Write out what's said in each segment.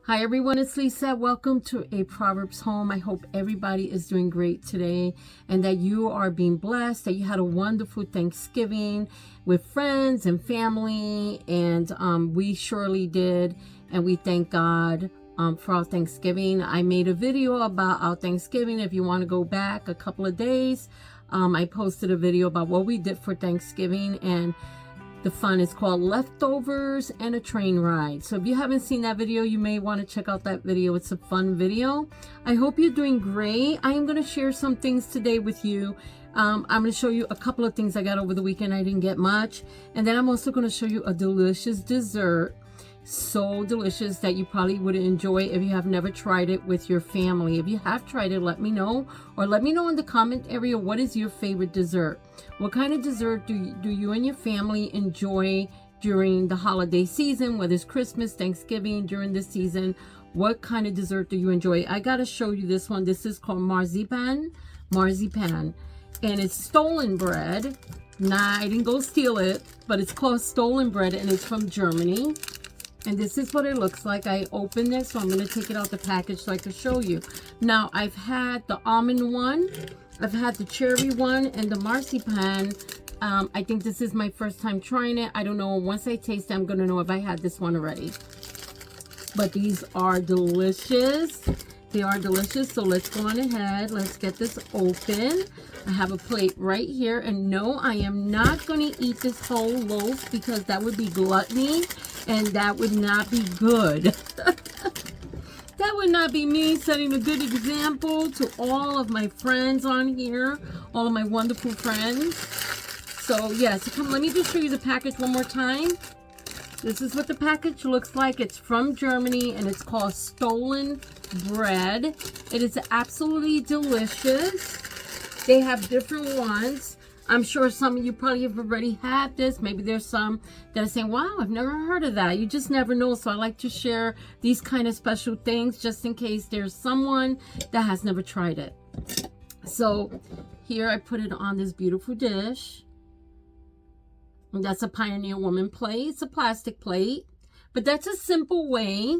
Hi everyone, it's Lisa. Welcome to A Proverbs Home. I hope everybody is doing great today and that you are being blessed, that you had a wonderful Thanksgiving with friends and family, and we surely did, and we thank God for our Thanksgiving. I made a video about our Thanksgiving. If you want to go back a couple of days, I posted a video about what we did for Thanksgiving, and the fun is called Leftovers and a Train Ride. So if you haven't seen that video, you may want to check out that video. It's a fun video. I hope you're doing great. I am going to share some things today with you. I'm going to show you a couple of things I got over the weekend. I didn't get much. And then I'm also going to show you a delicious dessert. So delicious that you probably would enjoy if you have never tried it with your family. If you have tried it, let me know, or let me know in the comment area, what is your favorite dessert? What kind of dessert do you and your family enjoy during the holiday season, whether it's Christmas, Thanksgiving, during this season? What kind of dessert do you enjoy? I gotta show you this one. This is called marzipan, and it's stolen bread. Nah, I didn't go steal it, but it's called stolen bread, and it's from Germany. And this is what it looks like. I opened this, so I'm going to take it out the package so I can show you. Now, I've had the almond one, I've had the cherry one, and the marzipan. I think this is my first time trying it. I don't know. Once I taste it, I'm going to know if I had this one already. But these are delicious. They are delicious. So let's go on ahead. Let's get this open. I have a plate right here. And no, I am not going to eat this whole loaf because that would be gluttony. And that would not be good. That would not be me setting a good example to all of my friends on here. All of my wonderful friends. So yes, let me just show you the package one more time. This is what the package looks like. It's from Germany and it's called Stolen Bread. It is absolutely delicious. They have different ones. I'm sure some of you probably have already had this. Maybe there's some that are saying, wow, I've never heard of that. You just never know. So I like to share these kind of special things just in case there's someone that has never tried it. So here I put it on this beautiful dish. And that's a Pioneer Woman plate. It's a plastic plate. But that's a simple way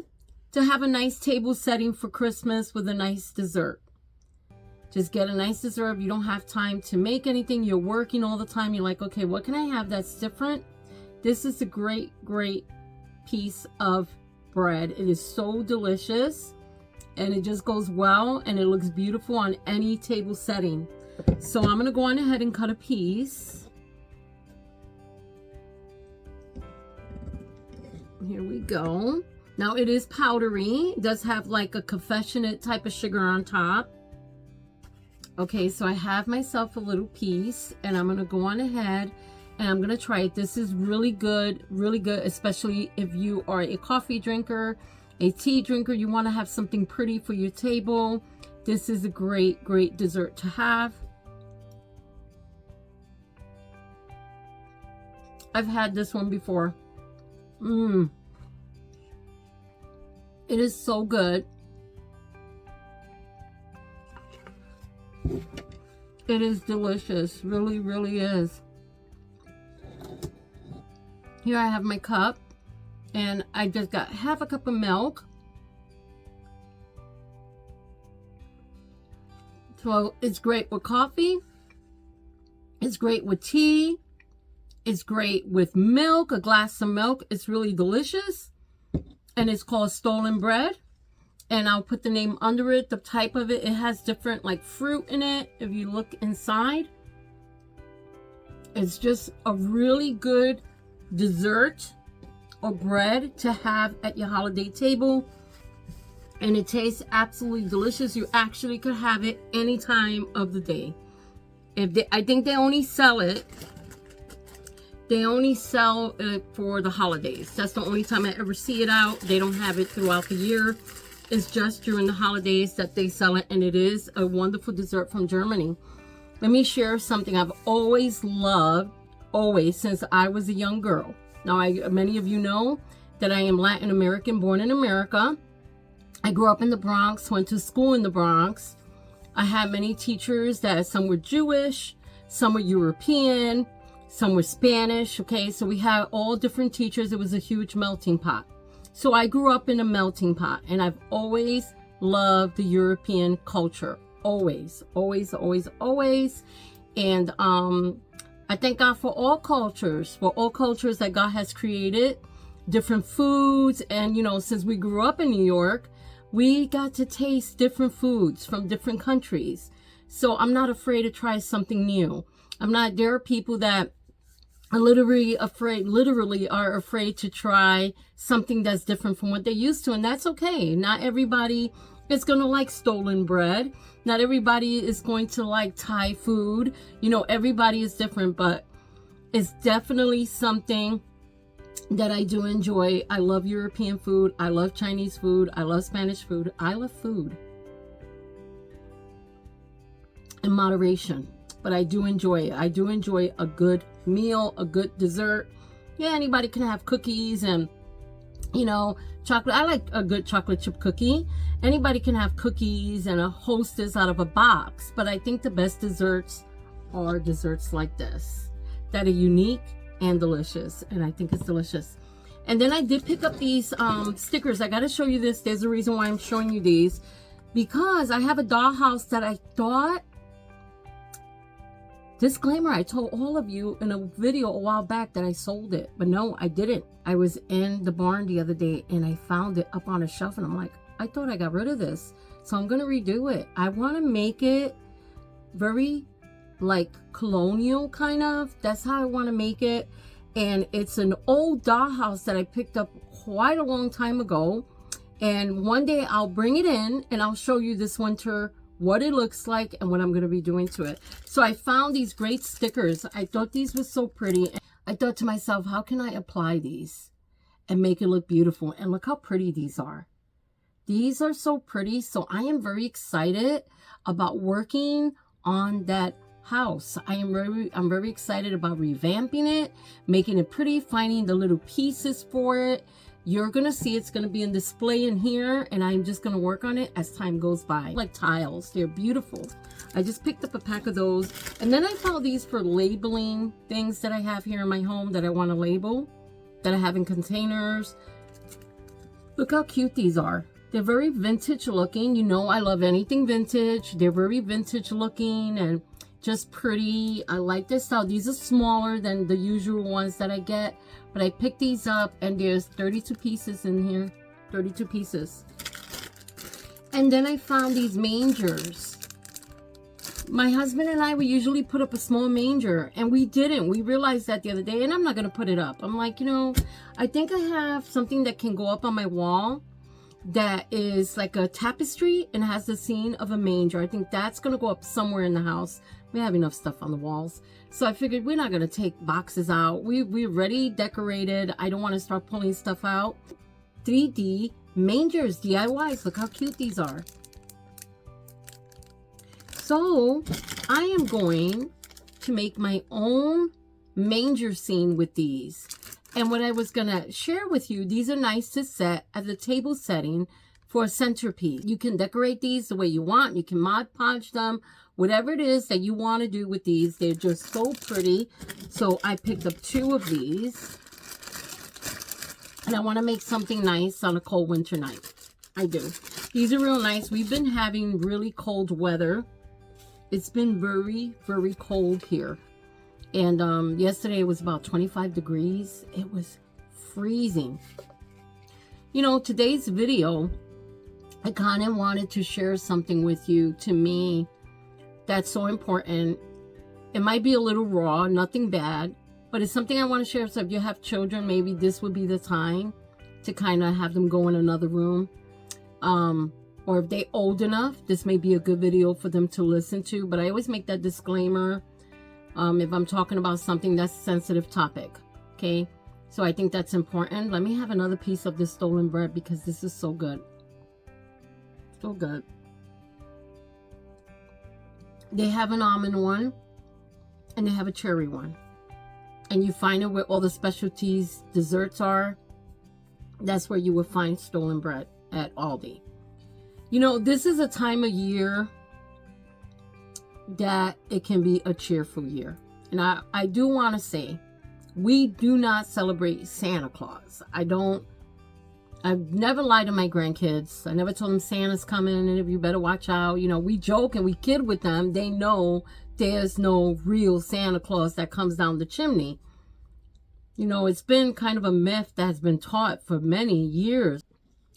to have a nice table setting for Christmas with a nice dessert. Just get a nice dessert. You don't have time to make anything. You're working all the time. You're like, okay, what can I have that's different? This is a great, great piece of bread. It is so delicious. And it just goes well. And it looks beautiful on any table setting. So I'm going to go on ahead and cut a piece. Here we go. Now it is powdery. It does have like a confectionate type of sugar on top. Okay, so I have myself a little piece and I'm going to go on ahead and I'm going to try it. This is really good, especially if you are a coffee drinker, a tea drinker, you want to have something pretty for your table. This is a great, great dessert to have. I've had this one before. It is so good. It is delicious. Really, really is. Here I have my cup. And I just got half a cup of milk. So it's great with coffee. It's great with tea. It's great with milk, a glass of milk. It's really delicious. And it's called Stolen Bread. And I'll put the name under it, the type of it. It has different like fruit in it. If you look inside, it's just a really good dessert or bread to have at your holiday table. And it tastes absolutely delicious. You actually could have it any time of the day. I think they only sell it. They only sell it for the holidays. That's the only time I ever see it out. They don't have it throughout the year. It's just during the holidays that they sell it, and it is a wonderful dessert from Germany. Let me share something I've always loved, always, since I was a young girl. Now, many of you know that I am Latin American, born in America. I grew up in the Bronx, went to school in the Bronx. I had many teachers that some were Jewish, some were European, some were Spanish, okay? So we had all different teachers. It was a huge melting pot. So I grew up in a melting pot, and I've always loved the European culture. Always, always, always, always. And I thank God for all cultures that God has created, different foods. And, you know, since we grew up in New York, we got to taste different foods from different countries. So I'm not afraid to try something new. There are people that are literally are afraid to try something that's different from what they're used to. And that's okay. Not everybody is going to like stolen bread. Not everybody is going to like Thai food. You know, everybody is different, but it's definitely something that I do enjoy. I love European food. I love Chinese food. I love Spanish food. I love food in moderation, but I do enjoy it. I do enjoy a good meal, a good dessert. Yeah, anybody can have cookies and, you know, chocolate. I like a good chocolate chip cookie. Anybody can have cookies and a Hostess out of a box, but I think the best desserts are desserts like this that are unique and delicious, and I think it's delicious. And then I did pick up these stickers. I got to show you this. There's a reason why I'm showing you these, because I have a dollhouse that I thought, disclaimer, I told all of you in a video a while back that I sold it, but no, I didn't. I was in the barn the other day and I found it up on a shelf, and I'm like, I thought I got rid of this, so I'm gonna redo it. I want to make it very like colonial kind of. That's how I want to make it. And it's an old dollhouse that I picked up quite a long time ago, and one day I'll bring it in and I'll show you this winter what it looks like and what I'm going to be doing to it. So I found these great stickers. I thought these were so pretty. I thought to myself, how can I apply these and make it look beautiful? And look how pretty these are. These are so pretty. So I am very excited about working on that house. I'm very excited about revamping it, making it pretty, finding the little pieces for it. You're gonna see it's gonna be in display in here, and I'm just gonna work on it as time goes by. Like tiles, they're beautiful. I just picked up a pack of those, and then I found these for labeling things that I have here in my home that I want to label, that I have in containers. Look how cute these are. They're very vintage looking. You know I love anything vintage. They're very vintage looking and just pretty. I like this style. These are smaller than the usual ones that I get, but I picked these up, and there's 32 pieces in here. 32 pieces. And then I found these mangers. My husband and I would usually put up a small manger, and we didn't. We realized that the other day, and I'm not going to put it up. I'm like, you know, I think I have something that can go up on my wall that is like a tapestry and has the scene of a manger. I think that's going to go up somewhere in the house. We have enough stuff on the walls. So I figured we're not going to take boxes out. We're already decorated. I don't want to start pulling stuff out. 3D mangers, DIYs. Look how cute these are. So I am going to make my own manger scene with these. And what I was going to share with you, these are nice to set as a table setting for a centerpiece. You can decorate these the way you want. You can Mod Podge them. Whatever it is that you want to do with these, they're just so pretty. So I picked up 2 of these. And I want to make something nice on a cold winter night. I do. These are real nice. We've been having really cold weather. It's been very, very cold here. And yesterday it was about 25 degrees. It was freezing. You know, today's video, I kind of wanted to share something with you, to me, that's so important. It might be a little raw, nothing bad, but it's something I want to share. So if you have children, maybe this would be the time to kind of have them go in another room. Or if they're old enough, this may be a good video for them to listen to. But I always make that disclaimer if I'm talking about something that's a sensitive topic. Okay, so I think that's important. Let me have another piece of this stolen bread because this is so good. Still good. They have an almond one and they have a cherry one. And you find it where all the specialties desserts are. That's where you will find Stolen Bread at Aldi. You know, this is a time of year that it can be a cheerful year. And I do want to say, we do not celebrate Santa Claus. I've never lied to my grandkids. I never told them Santa's coming and you better watch out. You know, we joke and we kid with them. They know there's no real Santa Claus that comes down the chimney. You know, it's been kind of a myth that has been taught for many years.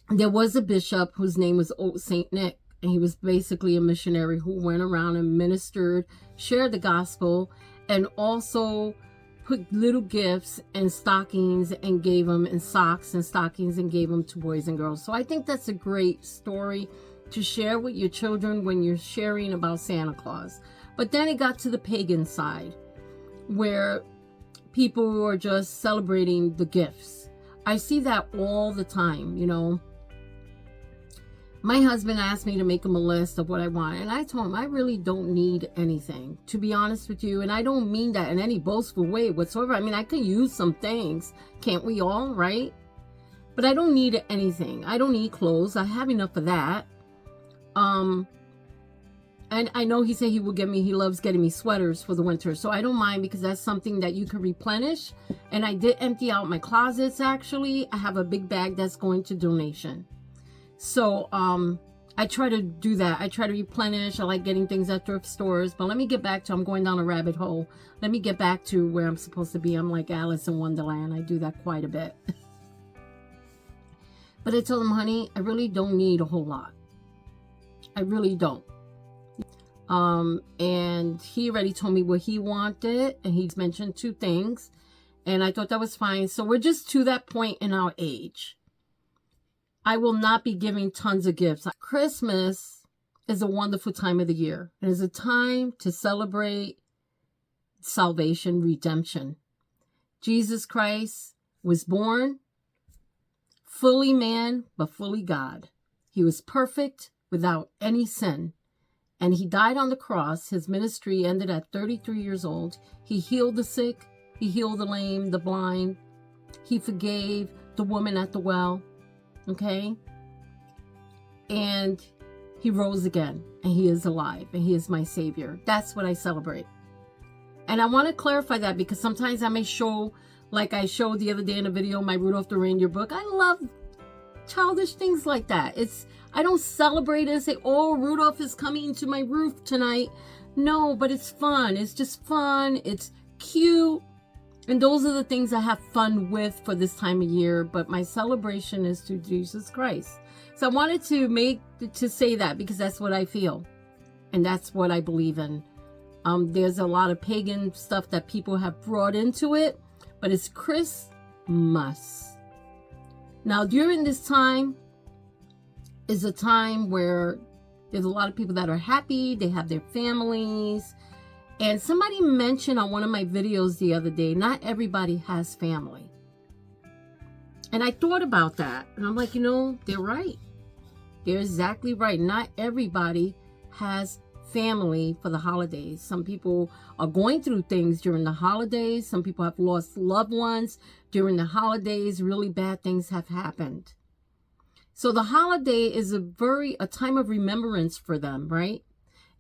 There was a bishop whose name was Old Saint Nick, and he was basically a missionary who went around and ministered, shared the gospel, and also put little gifts and stockings and gave them, and socks and stockings and gave them to boys and girls. So I think that's a great story to share with your children when you're sharing about Santa Claus. But then it got to the pagan side where people are just celebrating the gifts. I see that all the time, you know. My husband asked me to make him a list of what I want, and I told him I really don't need anything, to be honest with you. And I don't mean that in any boastful way whatsoever. I mean, I could use some things, can't we all, right? But I don't need anything. I don't need clothes. I have enough of that. And I know he said he loves getting me sweaters for the winter, so I don't mind, because that's something that you can replenish. And I did empty out my closets, actually. I have a big bag that's going to donation. So, I try to do that. I try to replenish. I like getting things at thrift stores. But let me get back to, I'm going down a rabbit hole. Let me get back to where I'm supposed to be. I'm like Alice in Wonderland. I do that quite a bit. But I told him, honey, I really don't need a whole lot. I really don't. And he already told me what he wanted. And he's mentioned 2 things. And I thought that was fine. So we're just to that point in our age. I will not be giving tons of gifts. Christmas is a wonderful time of the year. It is a time to celebrate salvation, redemption. Jesus Christ was born fully man, but fully God. He was perfect without any sin. And he died on the cross. His ministry ended at 33 years old. He healed the sick. He healed the lame, the blind. He forgave the woman at the well. Okay? And he rose again, and he is alive, and he is my savior. That's what I celebrate. And I want to clarify that, because sometimes I may show, like I showed the other day in a video, my Rudolph the Reindeer book. I love childish things like that. I don't celebrate and say, oh, Rudolph is coming to my roof tonight. No, but it's fun. It's just fun. It's cute. And those are the things I have fun with for this time of year. But my celebration is to Jesus Christ. So I wanted to say that, because that's what I feel. And that's what I believe in. There's a lot of pagan stuff that people have brought into it. But it's Christmas. Now, during this time is a time where there's a lot of people that are happy. They have their families. And somebody mentioned on one of my videos the other day, not everybody has family. And I thought about that. And I'm like, you know, they're right. They're exactly right. Not everybody has family for the holidays. Some people are going through things during the holidays. Some people have lost loved ones during the holidays. Really bad things have happened. So the holiday is a time of remembrance for them, right?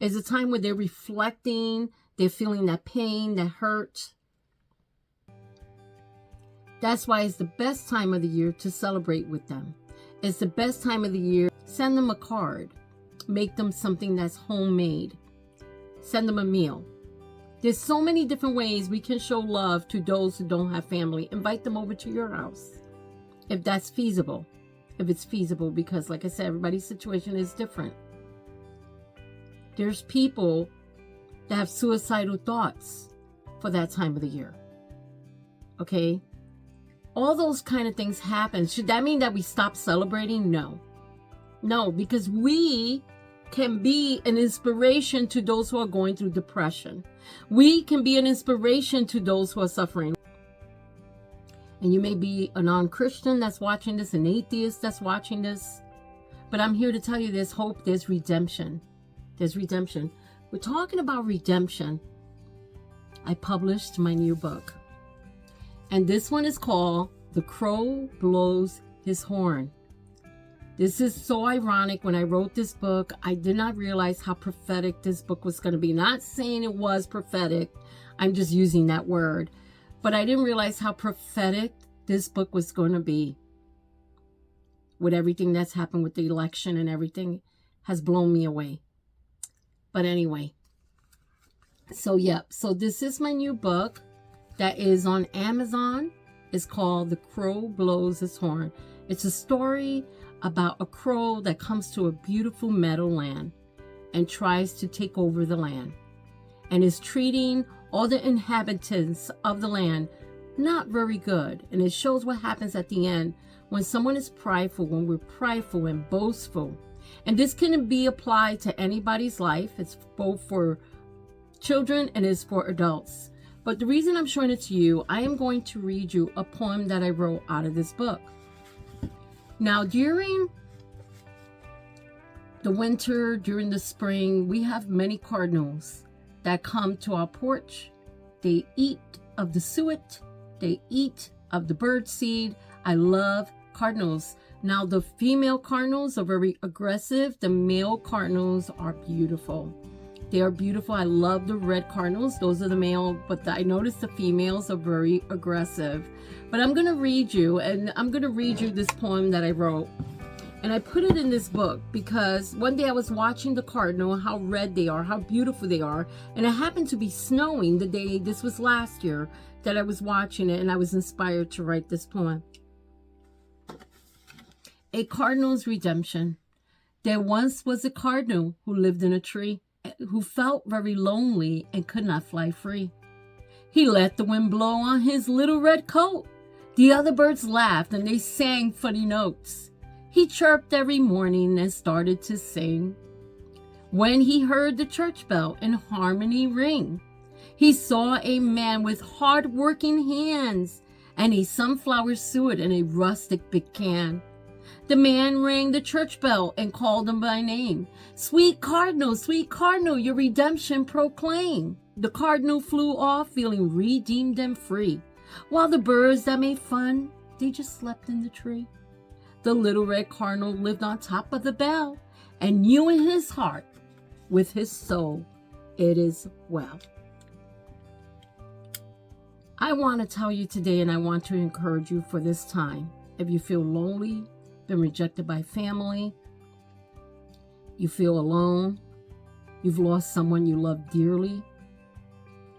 It's a time where they're reflecting. They're feeling that pain, that hurt. That's why it's the best time of the year to celebrate with them. It's the best time of the year. Send them a card. Make them something that's homemade. Send them a meal. There's so many different ways we can show love to those who don't have family. Invite them over to your house, if that's feasible. If it's feasible, because like I said, everybody's situation is different. There's people that have suicidal thoughts for that time of the year. Okay? All those kind of things happen. Should that mean that we stop celebrating? No. No, because we can be an inspiration to those who are going through depression. We can be an inspiration to those who are suffering. And you may be a non-Christian that's watching this, an atheist that's watching this. But I'm here to tell you there's hope, there's redemption. There's redemption. We're talking about redemption. I published my new book. And this one is called The Crow Blows His Horn. This is so ironic. When I wrote this book, I did not realize how prophetic this book was going to be. Not saying it was prophetic. I'm just using that word. But I didn't realize how prophetic this book was going to be. With everything that's happened with the election and everything has blown me away. But anyway. So this is my new book that is on Amazon. It's called The Crow Blows His Horn. It's a story about a crow that comes to a beautiful meadowland and tries to take over the land and is treating all the inhabitants of the land not very good. And it shows what happens at the end when someone is prideful, when we're prideful and boastful. And this can be applied to anybody's life. It's both for children and it's for adults. But the reason I'm showing it to you, I am going to read you a poem that I wrote out of this book. Now, during the winter, during the spring, we have many cardinals that come to our porch. They eat of the suet. They eat of the bird seed. I love cardinals. Now, the female cardinals are very aggressive. The male cardinals are beautiful. They are beautiful. I love the red cardinals. Those are the male, but I noticed the females are very aggressive. But I'm going to read you, and I'm going to read you this poem that I wrote. And I put it in this book because one day I was watching the cardinal, how red they are, how beautiful they are. And it happened to be snowing the day, this was last year, that I was watching it, and I was inspired to write this poem. A Cardinal's Redemption. There once was a cardinal who lived in a tree, who felt very lonely and could not fly free. He let the wind blow on his little red coat. The other birds laughed and they sang funny notes. He chirped every morning and started to sing. When he heard the church bell in harmony ring, he saw a man with hard-working hands and a sunflower suet in a rustic big can. The man rang the church bell and called him by name. Sweet Cardinal, your redemption proclaim. The cardinal flew off feeling redeemed and free, while the birds that made fun, they just slept in the tree. The little red cardinal lived on top of the bell and knew in his heart, with his soul, it is well. I want to tell you today, and I want to encourage you for this time. If you feel lonely, been rejected by family, you feel alone, you've lost someone you love dearly,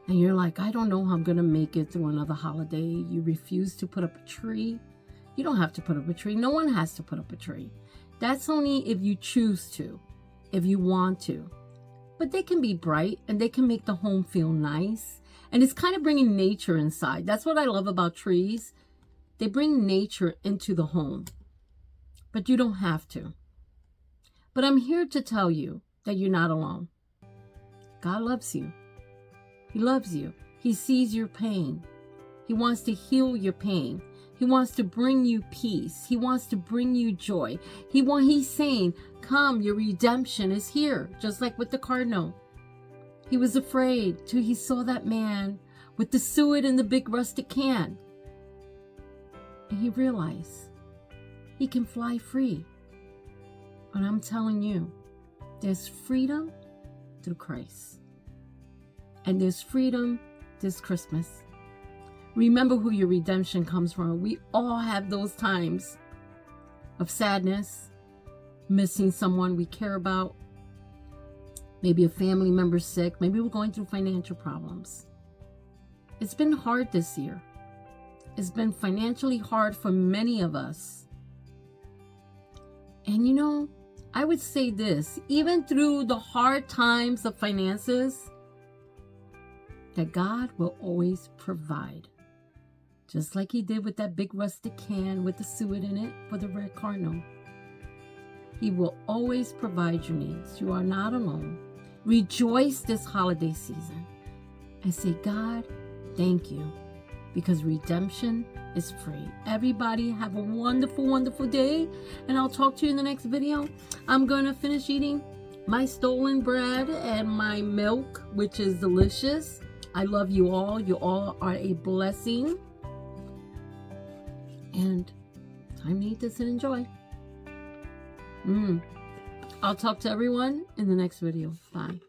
and you're like, I don't know how I'm going to make it through another holiday. You refuse to put up a tree. You don't have to put up a tree. No one has to put up a tree. That's only if you choose to, if you want to. But they can be bright and they can make the home feel nice. And it's kind of bringing nature inside. That's what I love about trees. They bring nature into the home. But you don't have to. But I'm here to tell you that you're not alone. God loves you. He loves you. He sees your pain. He wants to heal your pain. He wants to bring you peace. He wants to bring you joy. He's saying, come, your redemption is here. Just like with the cardinal. He was afraid till he saw that man with the suet in the big rustic can. And he realized he can fly free. But I'm telling you, there's freedom through Christ. And there's freedom this Christmas. Remember who your redemption comes from. We all have those times of sadness, missing someone we care about. Maybe a family member sick. Maybe we're going through financial problems. It's been hard this year. It's been financially hard for many of us. And you know, I would say this, even through the hard times of finances, that God will always provide. Just like he did with that big rustic can with the suet in it for the red cardinal. He will always provide your needs. You are not alone. Rejoice this holiday season and say, God, thank you, because redemption is free. Everybody have a wonderful, wonderful day, and I'll talk to you in the next video. I'm going to finish eating my stolen bread and my milk, which is delicious. I love you all. You all are a blessing. And time to eat this and enjoy. I'll talk to everyone in the next video. Bye.